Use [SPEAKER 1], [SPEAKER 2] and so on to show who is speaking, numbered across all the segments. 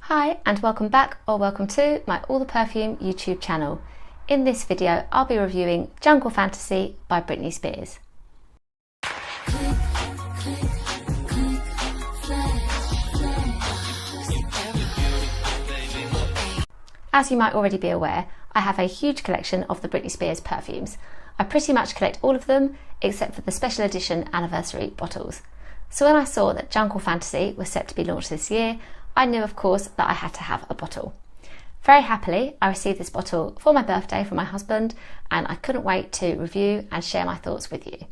[SPEAKER 1] Hi and welcome back or welcome to my All the Perfume YouTube channel. In this video I'll be reviewing Jungle Fantasy by Britney Spears. As you might already be aware, I have a huge collection of the Britney Spears perfumes. I pretty much collect all of them except for the special edition anniversary bottles. So when I saw that Jungle Fantasy was set to be launched this year, I knew of course that I had to have a bottle. Very happily I received this bottle for my birthday from my husband and I couldn't wait to review and share my thoughts with you.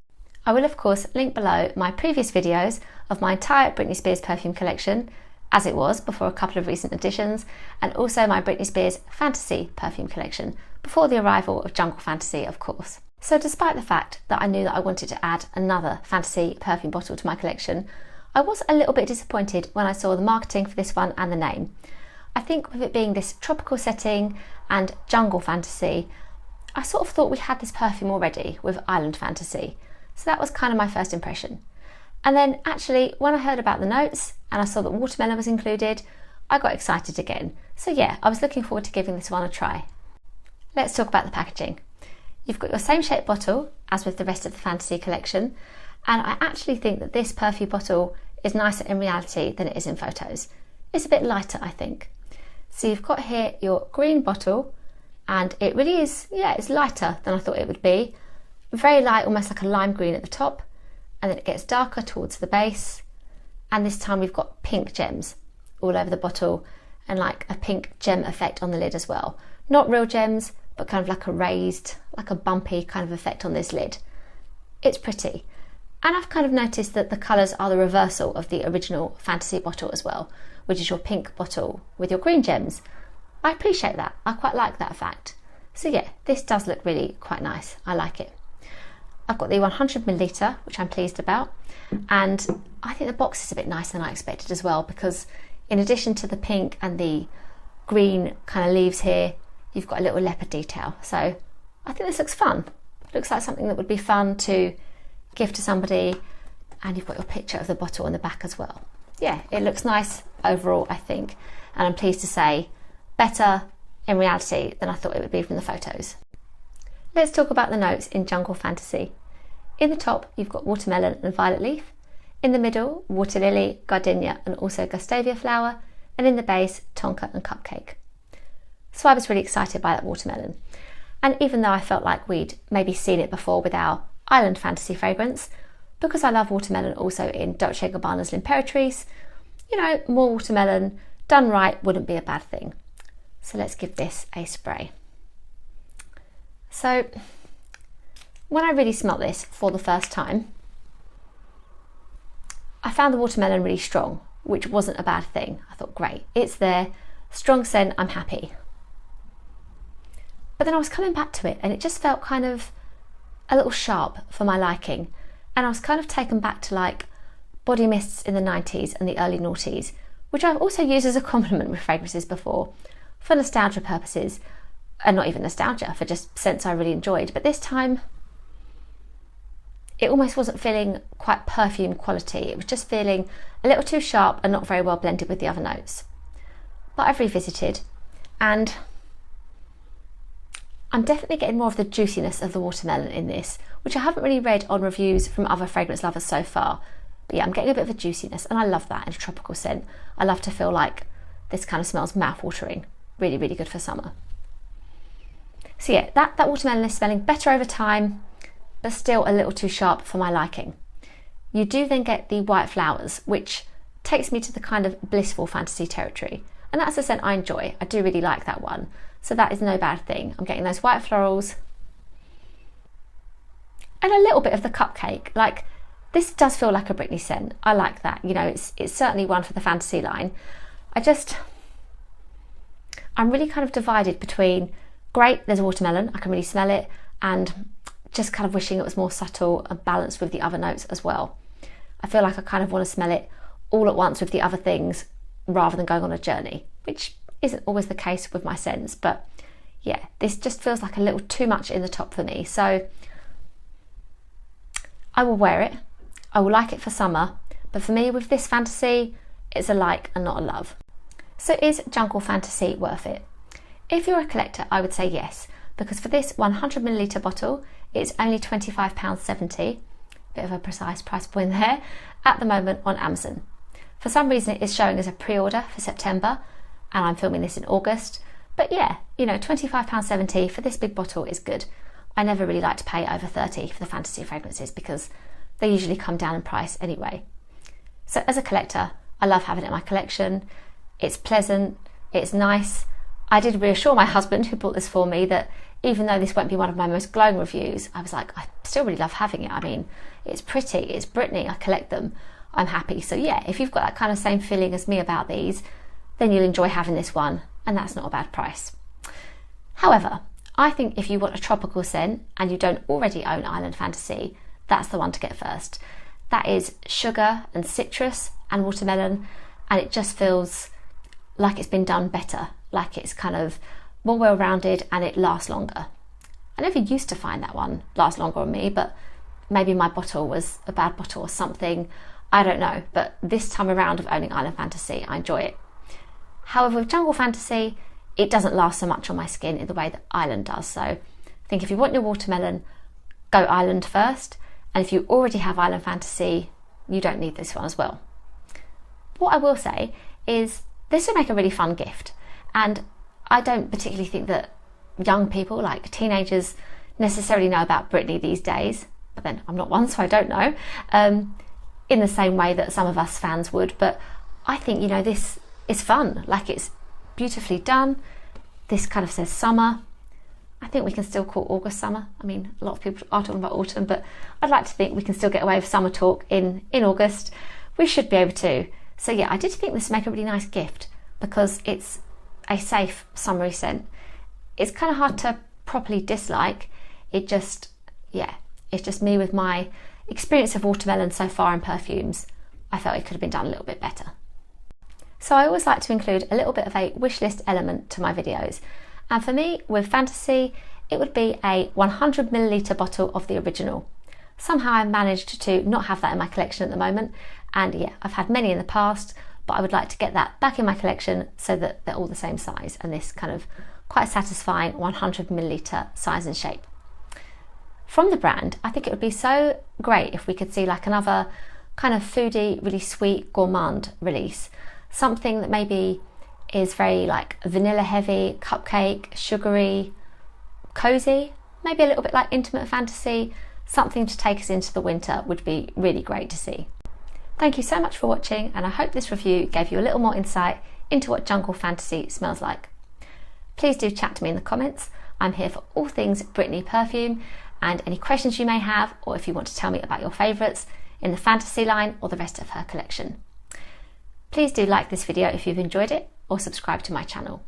[SPEAKER 1] I will of course link below my previous videos of my entire Britney Spears perfume collection as it was before a couple of recent additions, and also my Britney Spears Fantasy perfume collection before the arrival of Jungle Fantasy of course. So despite the fact that I knew that I wanted to add another fantasy perfume bottle to my collection, I was a little bit disappointed when I saw the marketing for this one and the name. I think with it being this tropical setting and Jungle Fantasy, I sort of thought we had this perfume already with Island Fantasy. So that was kind of my first impression. And then actually when I heard about the notes and I saw that watermelon was included, I got excited again. So yeah, I was looking forward to giving this one a try. Let's talk about the packaging. You've got your same shaped bottle as with the rest of the Fantasy collection, and I actually think that this perfume bottle is nicer in reality than it is in photos. It's a bit lighter, I think. So you've got here your green bottle, and it really is, yeah, it's lighter than I thought it would be. Very light, almost like a lime green at the top, and then it gets darker towards the base, and this time we've got pink gems all over the bottle and like a pink gem effect on the lid as well. Not real gems, but kind of like a raised, like a bumpy kind of effect on this lid. It's pretty. And I've kind of noticed that the colours are the reversal of the original Fantasy bottle as well, which is your pink bottle with your green gems. I appreciate that. I quite like that fact. So yeah, this does look really quite nice. I like it. I've got the 100ml, which I'm pleased about. And I think the box is a bit nicer than I expected as well, because in addition to the pink and the green kind of leaves here, you've got a little leopard detail. So I think this looks fun. It looks like something that would be fun to give to somebody, and you've got your picture of the bottle on the back as well. Yeah, it looks nice overall, I think, and I'm pleased to say better in reality than I thought it would be from the photos. Let's talk about the notes in Jungle Fantasy. In the top you've got watermelon and violet leaf, in the middle water lily, gardenia and also gustavia flower, and in the base tonka and cupcake. So I was really excited by that watermelon, and even though I felt like we'd maybe seen it before with our Island Fantasy fragrance, because I love watermelon also in Dolce Gabbana's L'Imperatrice, you know, more watermelon done right wouldn't be a bad thing. So let's give this a spray. So when I really smelt this for the first time, I found the watermelon really strong, which wasn't a bad thing. I thought, great, it's there, strong scent, I'm happy. But then I was coming back to it and it just felt kind of a little sharp for my liking, and I was kind of taken back to like body mists in the 90s and the early noughties, which I've also used as a compliment with fragrances before for nostalgia purposes, and not even nostalgia, for just scents I really enjoyed. But this time it almost wasn't feeling quite perfume quality, it was just feeling a little too sharp and not very well blended with the other notes. But I've revisited and I'm definitely getting more of the juiciness of the watermelon in this, which I haven't really read on reviews from other fragrance lovers so far. But yeah, I'm getting a bit of a juiciness, and I love that in a tropical scent. I love to feel like this kind of smells mouth-watering. Really, really good for summer. So yeah, that watermelon is smelling better over time, but still a little too sharp for my liking. You do then get the white flowers, which takes me to the kind of Blissful Fantasy territory. And that's a scent I enjoy. I do really like that one. So that is no bad thing. I'm getting those white florals and a little bit of the cupcake. Like, this does feel like a Britney scent. I like that. You know, it's certainly one for the Fantasy line. I'm really kind of divided between, great, there's a watermelon, I can really smell it, and just kind of wishing it was more subtle and balanced with the other notes as well. I feel like I kind of want to smell it all at once with the other things rather than going on a journey, which isn't always the case with my scents. But yeah, this just feels like a little too much in the top for me. So I will wear it, I will like it for summer, but for me with this Fantasy, it's a like and not a love. So is Jungle Fantasy worth it? If you're a collector, I would say yes, because for this 100ml bottle, it's only £25.70, bit of a precise price point there, at the moment on Amazon. For some reason it is showing as a pre-order for September, and I'm filming this in August, but yeah, you know, £25.70 for this big bottle is good. I never really like to pay over £30 for the fantasy fragrances because they usually come down in price anyway. So as a collector, I love having it in my collection. It's pleasant, it's nice. I did reassure my husband, who bought this for me, that even though this won't be one of my most glowing reviews, I was like, I still really love having it. I mean, it's pretty, it's Britney, I collect them, I'm happy. So yeah, if you've got that kind of same feeling as me about these, then you'll enjoy having this one, and that's not a bad price. However, I think if you want a tropical scent and you don't already own Island Fantasy, that's the one to get first. That is sugar and citrus and watermelon, and it just feels like it's been done better, like it's kind of more well-rounded and it lasts longer. I never used to find that one last longer on me, but maybe my bottle was a bad bottle or something, I don't know, but this time around of owning Island Fantasy, I enjoy it. However, with Jungle Fantasy, it doesn't last so much on my skin in the way that Island does, so I think if you want your watermelon, go Island first, and if you already have Island Fantasy, you don't need this one as well. What I will say is this would make a really fun gift, and I don't particularly think that young people, like teenagers, necessarily know about Britney these days, but then I'm not one, so I don't know, in the same way that some of us fans would, but I think, you know, this is fun, like it's beautifully done. This kind of says summer. I think we can still call August summer. I mean, a lot of people are talking about autumn, but I'd like to think we can still get away with summer talk in August. We should be able to. So yeah, I did think this would make a really nice gift because it's a safe summery scent. It's kind of hard to properly dislike. It just, yeah, it's just me with my experience of watermelon so far in perfumes. I felt it could have been done a little bit better. So I always like to include a little bit of a wish list element to my videos. And for me, with Fantasy, it would be a 100ml bottle of the original. Somehow I managed to not have that in my collection at the moment. And yeah, I've had many in the past, but I would like to get that back in my collection so that they're all the same size and this kind of quite satisfying 100ml size and shape. From the brand, I think it would be so great if we could see like another kind of foodie, really sweet, gourmand release. Something that maybe is very like vanilla heavy, cupcake, sugary, cozy, maybe a little bit like Intimate Fantasy. Something to take us into the winter would be really great to see. Thank you so much for watching, and I hope this review gave you a little more insight into what Jungle Fantasy smells like. Please do chat to me in the comments. I'm here for all things Britney perfume, and any questions you may have, or if you want to tell me about your favourites in the Fantasy line or the rest of her collection. Please do like this video if you've enjoyed it, or subscribe to my channel.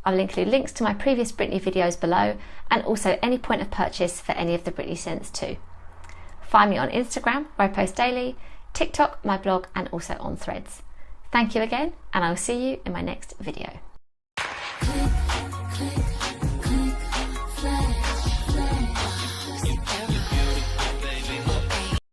[SPEAKER 1] I will include links to my previous Britney videos below, and also any point of purchase for any of the Britney scents too. Find me on Instagram, where I post daily, TikTok, my blog, and also on Threads. Thank you again, and I will see you in my next video.